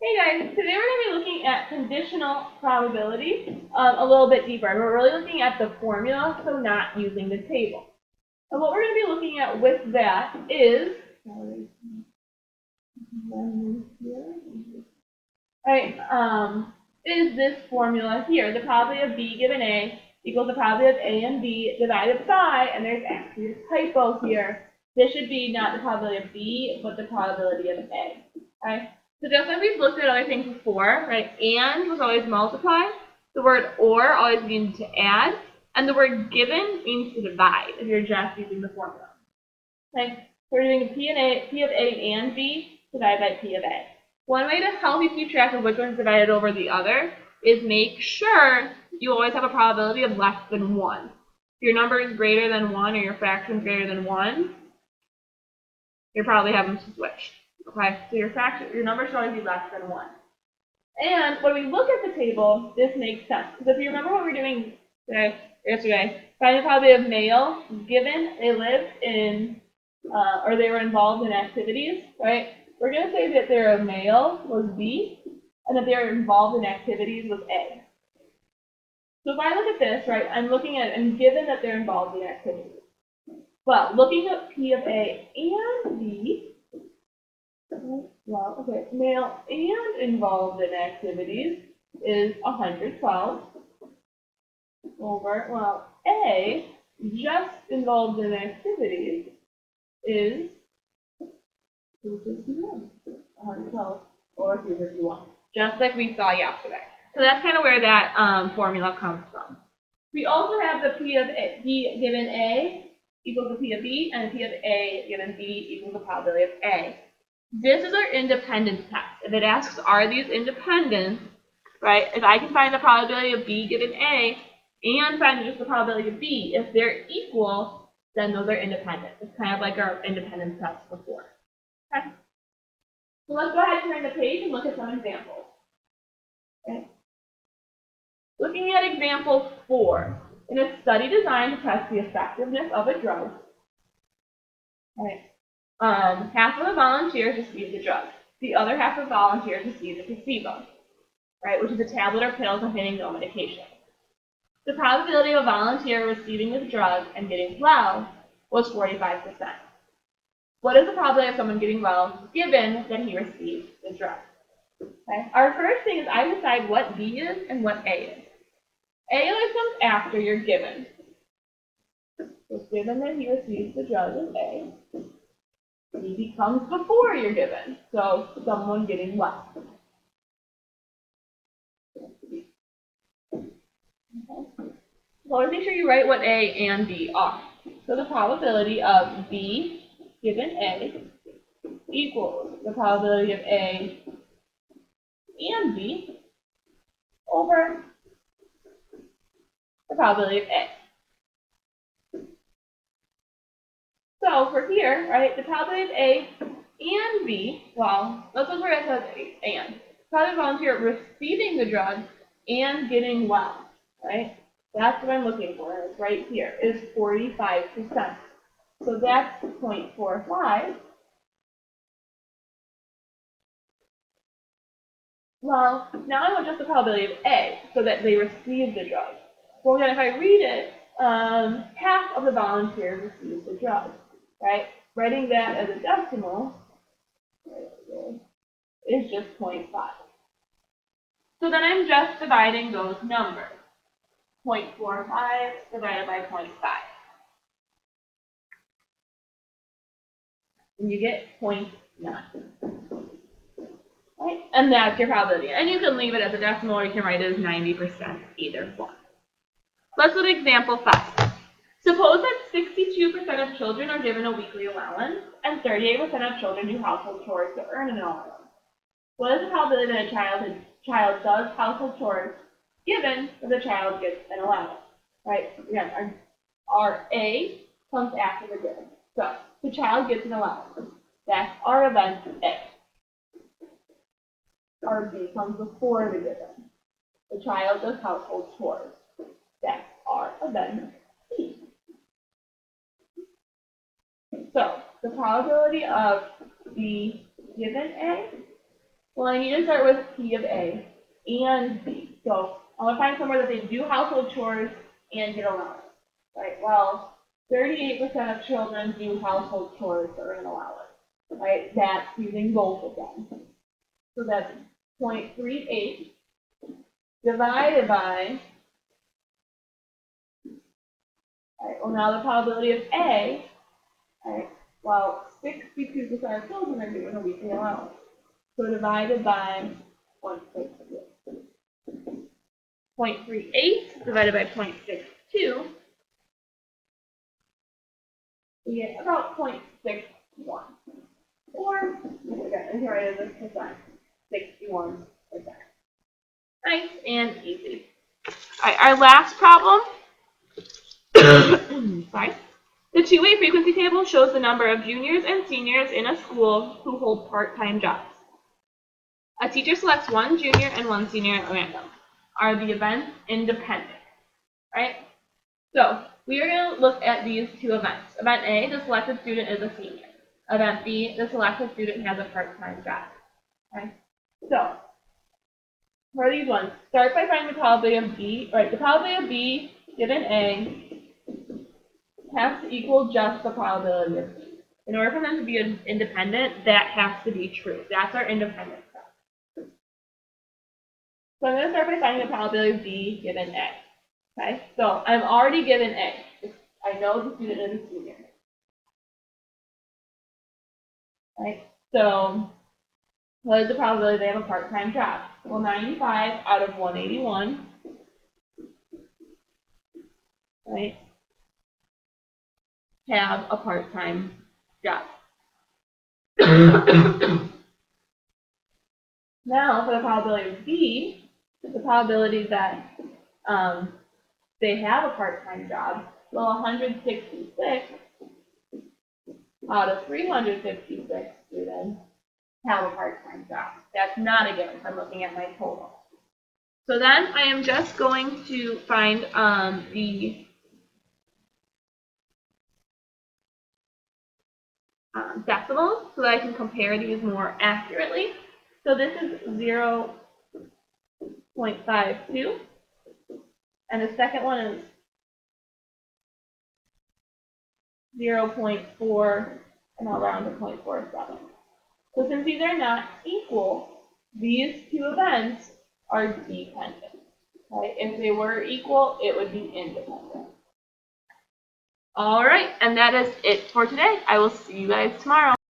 Hey guys, today we're going to be looking at conditional probability a little bit deeper. And we're really looking at the formula, so not using the table. And what we're going to be looking at with that is, is this formula here. The probability of B given A equals the probability of A and B divided by, and there's actually a typo here. This should be not the probability of B, but the probability of A. Okay? So just like we've looked at other things before, right? And was always multiply. The word or always means to add. And the word given means to divide if you're just using the formula. Okay? So we're doing P of A and B divided by P of A. One way to help you keep track of which one's divided over the other is make sure you always have a probability of less than 1. If your number is greater than 1 or your fraction is greater than 1, you're probably having to switch. Okay, so your number should always be less than 1. And when we look at the table, this makes sense. Because if you remember what we were doing yesterday, find the probability of male, given they lived in, or they were involved in activities, right? We're going to say that their male was B, and that they're involved in activities was A. So if I look at this, right, I'm looking at, and given that they're involved in activities. Well, looking at P of A and B, well, okay, male and involved in activities is 112 over, well, A, just involved in activities is 251. 112 over 251, just like we saw yesterday. So that's kind of where that formula comes from. We also have the P of A, B given A equals the P of B, and the P of A given B equals the probability of A. This is our independence test. If it asks, are these independent, right? If I can find the probability of B given A and find just the probability of B, if they're equal, then those are independent. It's kind of like our independence test before. Okay? So let's go ahead and turn the page and look at some examples. Okay? Looking at example 4, in a study designed to test the effectiveness of a drug, right? Half of the volunteers received the drug. The other half of volunteers received the placebo, right, which is a tablet or pill containing no medication. The probability of a volunteer receiving the drug and getting well was 45%. What is the probability of someone getting well given that he received the drug? Okay. Our first thing is I decide what B is and what A is. A always comes after you're given. So given that he receives the drug is A. B comes before you're given, so someone getting well. Okay. So let's make sure you write what A and B are. So the probability of B given A equals the probability of A and B over the probability of A. So for here, right, the probability of A and B, well, let's look where it says and. Probability of volunteer receiving the drug and getting well, right? That's what I'm looking for. It's right here. Is 45%. So that's 0.45. Well, now I want just the probability of A, so that they receive the drug. Well, then if I read it, half of the volunteers receive the drug, right? Writing that as a decimal is just 0.5. So then I'm just dividing those numbers. 0.45 divided by 0.5. And you get 0.9. Right? And that's your probability. And you can leave it as a decimal or you can write it as 90%, either one. Let's look at example 5. Suppose that 62% of children are given a weekly allowance and 38% of children do household chores to earn an allowance. What is the probability that a child does household chores given that the child gets an allowance? Right? Again, our A comes after the given. So the child gets an allowance. That's our event A. Our B comes before the given. The child does household chores. That's our event B. So the probability of B given A Well, I need to start with P of A and B. So I want to find somewhere that they do household chores and get allowance. Right? Well, 38% of children do household chores that are an allowance. Right? That's using both of them. So that's 0.38 divided by, right, well now the probability of A, right, well 62% of children are doing a weekly allowance. So divided by 0.38 divided by 0.62, we get about 0.61. Or, again, here it is as percent, 61%. Nice and easy. All right, our last problem. Sorry. The two-way frequency table shows the number of juniors and seniors in a school who hold part-time jobs. A teacher selects one junior and one senior at random. Are the events independent? Right? So, we are going to look at these two events. Event A, the selected student is a senior. Event B, the selected student has a part-time job. Okay? So, for these ones, start by finding the probability of B. Right, the probability of B given A has to equal just the probability of B. In order for them to be independent, that has to be true. That's our independent step. So I'm going to start by finding the probability of B given A. Okay, so I'm already given A. I know the student is a senior. Right, so what is the probability they have a part-time job? Well, 95 out of 181, right, have a part-time job. Now, for the probability of B, the probability that they have a part-time job, well, 166 out of 356 students have a part-time job. That's not a given if I'm looking at my total. So then I am just going to find the decimals so that I can compare these more accurately. So this is 0.52, and the second one is 0.4, and I'll round to 0.47. So since these are not equal, these two events are dependent. Right? If they were equal, it would be independent. All right, and that is it for today. I will see you guys tomorrow.